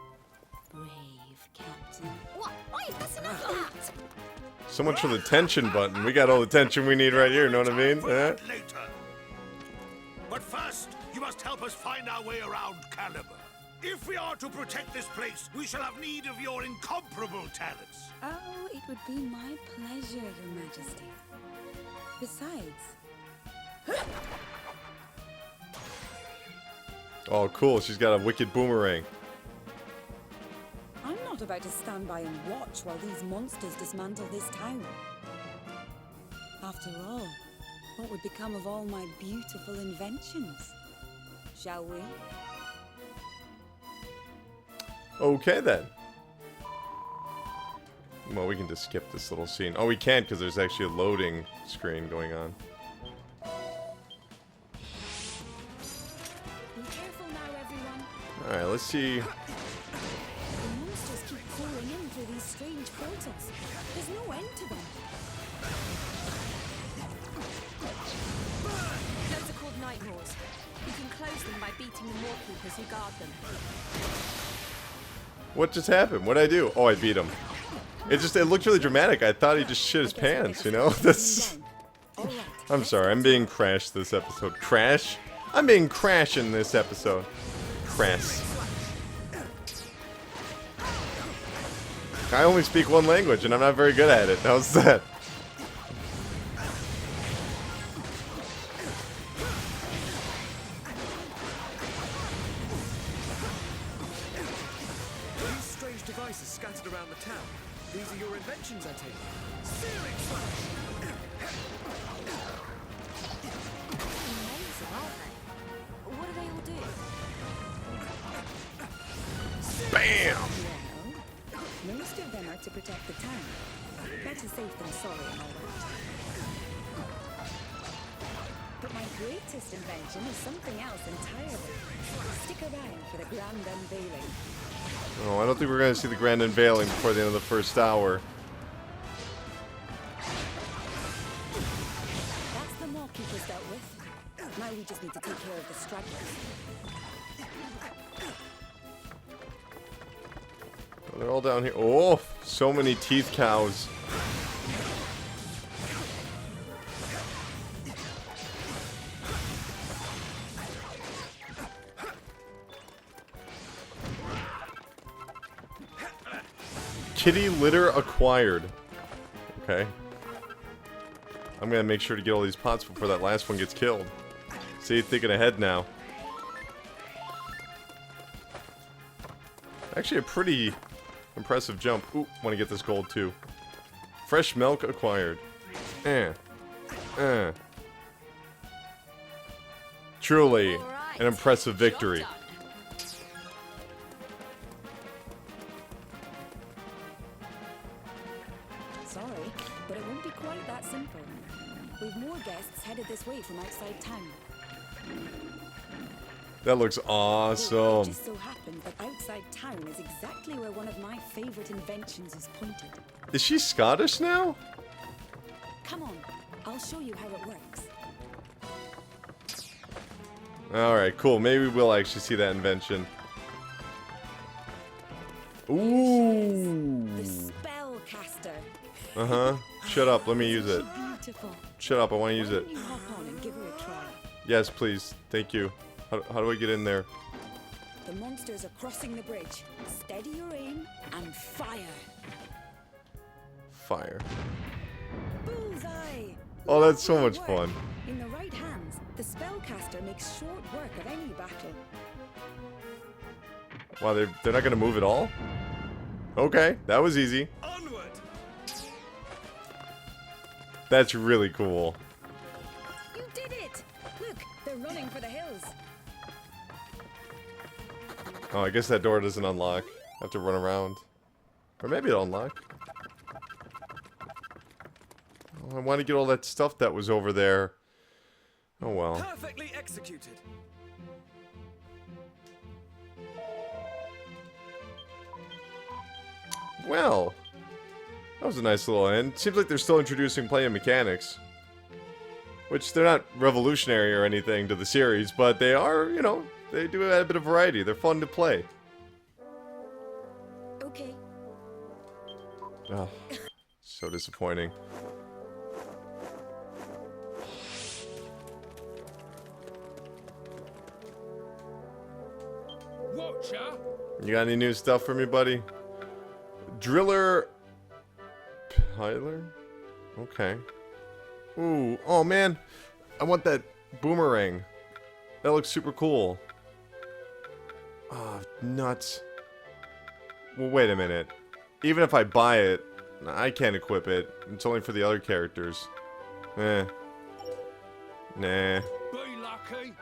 Brave Captain. What? Wait, that's enough of that. So much for the tension button. We got all the tension we need right here, know what I mean? For Eh? that later. But first, you must help us find our way around Caliber. If we are to protect this place, we shall have need of your incomparable talents. Oh, it would be my pleasure, Your Majesty. Besides, Oh, cool. She's got a wicked boomerang. I'm not about to stand by and watch while these monsters dismantle this town. After all, what would become of all my beautiful inventions? Shall we? Okay, then. Well, we can just skip this little scene. Oh, we can't because there's actually a loading screen going on. Be careful now, everyone. Alright, let's see. The monsters keep pouring in through these strange portals. There's no end to them. Those are called night maws. You can close them by beating the moorkeepers who guard them. What just happened? What'd I do? Oh, I beat him. It looked really dramatic. I thought he just shit his pants, you know? That's... I'm sorry, I'm being crashed this episode. Crash? I'm being crash in this episode. Crass. I only speak one language and I'm not very good at it. How's that? These strange devices scattered around the town. These are your inventions, I take it. Searing slash! Amazing, aren't they? What do they all do? Bam! Well, most of them are to protect the town. Better safe than sorry and all that. But my greatest invention is something else entirely. Stick around for the grand unveiling. Oh, I don't think we're going to see the grand unveiling before the end of the first hour. That's the moorkeepers dealt with. Now we just need to take care of the stragglers. Oh, they're all down here. Oh, so many teeth cows. Kitty litter acquired. Okay. I'm gonna make sure to get all these pots before that last one gets killed. See, thinking ahead now. Actually, a pretty impressive jump. Ooh, want to get this gold too. Fresh milk acquired. Truly an impressive victory. Sorry, but it won't be quite that simple. We've more guests headed this way from outside town. That looks It awesome. just so happens that outside town is exactly where one of my favorite inventions is pointed. Is she Scottish now? Come on, I'll show you how it works. Alright, cool. Maybe we'll actually see that invention. Ooh. The spellcaster. Uh-huh. Shut up. Let me use it. Beautiful. Shut up. I want to use Why it. don't you hop on and give her a try? Yes, please. Thank you. How do I get in there? The monsters are crossing the bridge. Steady your aim and fire. Fire. Bullseye! Oh, that's so Lovely much work. fun. In the right hands, the spellcaster makes short work of any battle. Wow, they're not gonna move at all? Okay, that was easy. Onward! That's really cool. You did it! Look, they're running for the hills. Oh, I guess that door doesn't unlock. I have to run around. Or maybe it'll unlock. Oh, I want to get all that stuff that was over there. Oh well. Perfectly executed. Well, that was a nice little end. Seems like they're still introducing playing mechanics. Which, they're not revolutionary or anything to the series, but they are, you know, they do add a bit of variety. They're fun to play. Okay. Oh, so disappointing. Watcher! You got any new stuff for me, buddy? Driller... Piler? Okay. Ooh, oh man. I want that boomerang. That looks super cool. Oh, nuts. Well, wait a minute. Even if I buy it, I can't equip it. It's only for the other characters. Eh. Nah. Be lucky!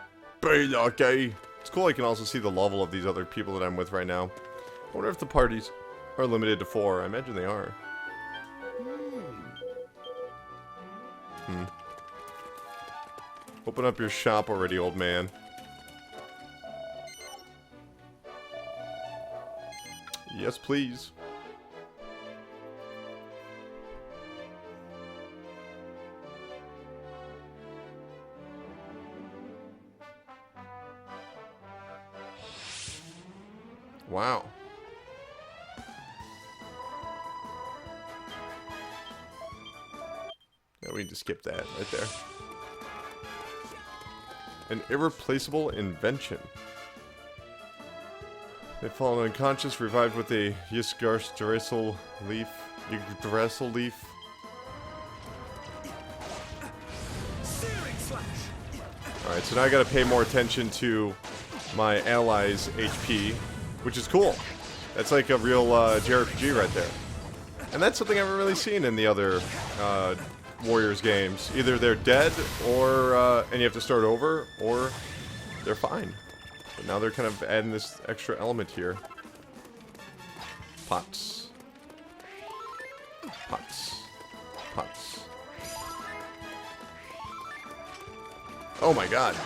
Be lucky. It's cool I can also see the level of these other people that I'm with right now. I wonder if the parties are limited to 4. I imagine they are. Open up your shop already, old man. Yes, please. Wow. Yeah, we need to skip that right there. An irreplaceable invention. They've fallen unconscious, revived with a Yggdrasil leaf. Yggdrasil leaf. Searing slash! Alright, so now I gotta pay more attention to my allies' HP, which is cool. That's like a real JRPG right there. And that's something I haven't really seen in the other Warriors games. Either they're dead, or and you have to start over, or they're fine. But now they're kind of adding this extra element here. Pots. Pots. Pots. Oh my god.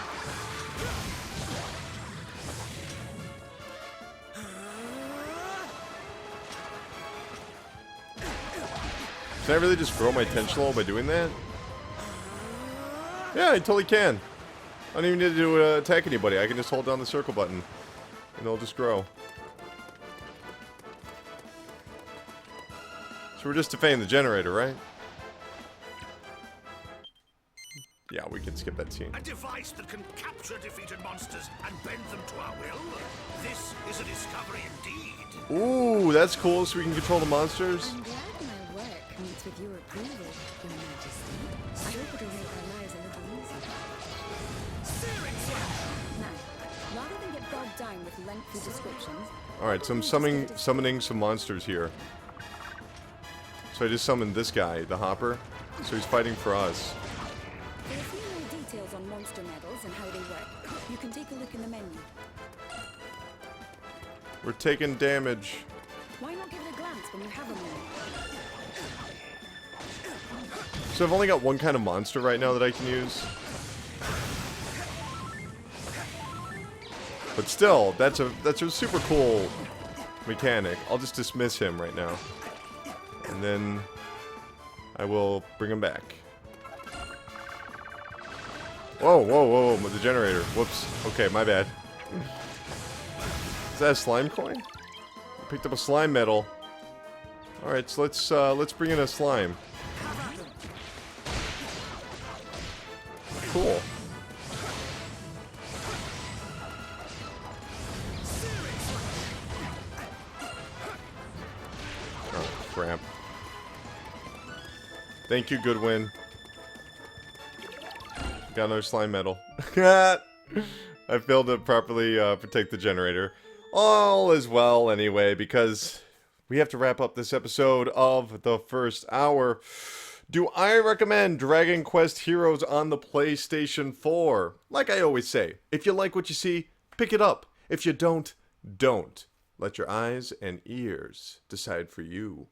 Can I really just grow my attention level by doing that? Yeah, I totally can. I don't even need to attack anybody. I can just hold down the circle button, and it'll just grow. So we're just defending the generator, right? Yeah, we can skip that scene. A device that can capture defeated monsters and bend them to our will? This is a discovery indeed. Ooh, that's cool, so we can control the monsters. I'm glad my work meets with your approval, Your Majesty. I hope it'll make our lives a little easier. Now, rather than get bogged down with lengthy descriptions... Alright, so I'm summoning some monsters here. So I just summoned this guy, the Hopper. So he's fighting for us. There are a few more details on monster medals and how they work. You can take a look in the menu. We're taking damage. Why not give it a glance when you have a moment? So I've only got one kind of monster right now that I can use. But still, that's a super cool mechanic. I'll just dismiss him right now. And then I will bring him back. Whoa, whoa, whoa, the generator. Whoops. Okay, my bad. Is that a slime coin? I picked up a slime medal. Alright, so let's bring in a slime. Cool. Oh, crap. Thank you, Goodwin. Got another slime medal. I failed to properly protect the generator. All is well anyway, because we have to wrap up this episode of the first hour. Do I recommend Dragon Quest Heroes on the PlayStation 4? Like I always say, if you like what you see, pick it up. If you don't, don't. Let your eyes and ears decide for you.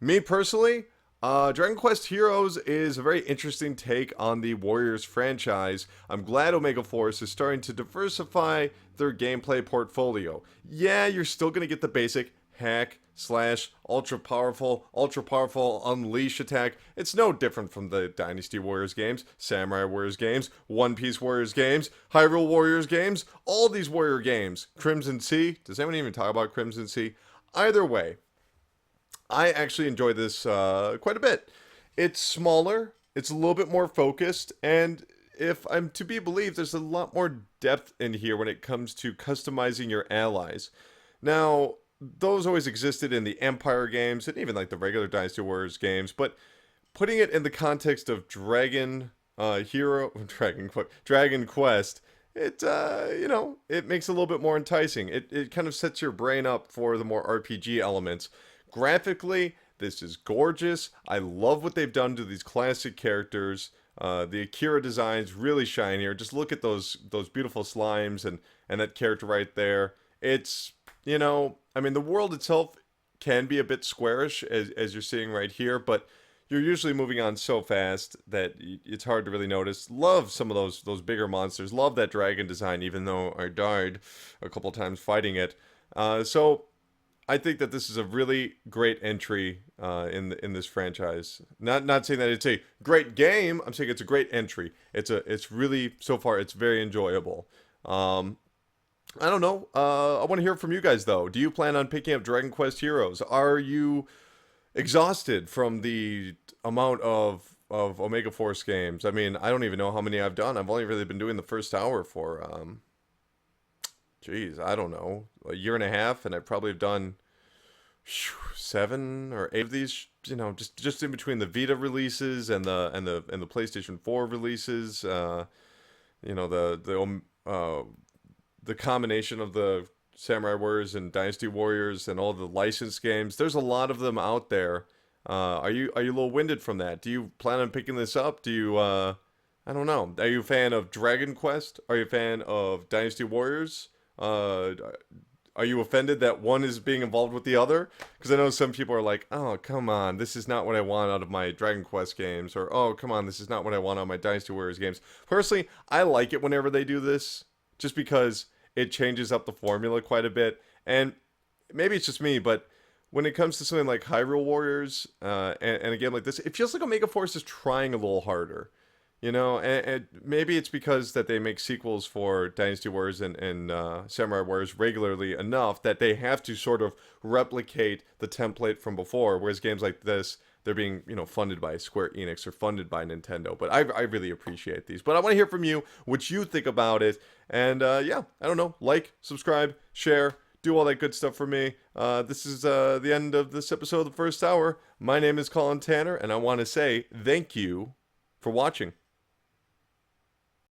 Me personally, Dragon Quest Heroes is a very interesting take on the Warriors franchise. I'm glad Omega Force is starting to diversify their gameplay portfolio. Yeah, you're still going to get the basic hack, slash, ultra powerful, unleash attack. It's no different from the Dynasty Warriors games, Samurai Warriors games, One Piece Warriors games, Hyrule Warriors games, all these warrior games. Crimson Sea, does anyone even talk about Crimson Sea? Either way, I actually enjoy this quite a bit. It's smaller, it's a little bit more focused, and if I'm to be believed, there's a lot more depth in here when it comes to customizing your allies. Now, those always existed in the Empire games, and even like the regular Dynasty Warriors games, but putting it in the context of Dragon Quest, it, it makes it a little bit more enticing. It kind of sets your brain up for the more RPG elements. Graphically, this is gorgeous. I love what they've done to these classic characters. The Akira designs really shine here. Just look at those beautiful slimes and that character right there. It's, the world itself can be a bit squarish, as you're seeing right here, but you're usually moving on so fast that it's hard to really notice. Love some of those bigger monsters. Love that dragon design, even though I died a couple times fighting it. So I think that this is a really great entry in this franchise. Not saying that it's a great game. I'm saying it's a great entry. It's really, so far, it's very enjoyable. I don't know. I want to hear from you guys, though. Do you plan on picking up Dragon Quest Heroes? Are you exhausted from the amount of Omega Force games? I mean, I don't even know how many I've done. I've only really been doing the first hour for, I don't know, a year and a half, and I probably have done 7 or 8 of these, just in between the Vita releases and the PlayStation 4 releases. The combination of the Samurai Warriors and Dynasty Warriors and all the licensed games. There's a lot of them out there. Are you a little winded from that? Do you plan on picking this up? Do you, I don't know. Are you a fan of Dragon Quest? Are you a fan of Dynasty Warriors? Are you offended that one is being involved with the other? Because I know some people are like, oh, come on, this is not what I want out of my Dragon Quest games. Or, oh, come on, this is not what I want out of my Dynasty Warriors games. Personally, I like it whenever they do this, just because it changes up the formula quite a bit. And maybe it's just me, but when it comes to something like Hyrule Warriors, and a game like this, it feels like Omega Force is trying a little harder. And maybe it's because that they make sequels for Dynasty Warriors and Samurai Warriors regularly enough that they have to sort of replicate the template from before, whereas games like this, they're being, funded by Square Enix or funded by Nintendo. But I really appreciate these. But I want to hear from you, what you think about it. And, I don't know, like, subscribe, share, do all that good stuff for me. This is the end of this episode of the first hour. My name is Colin Tanner, and I want to say thank you for watching.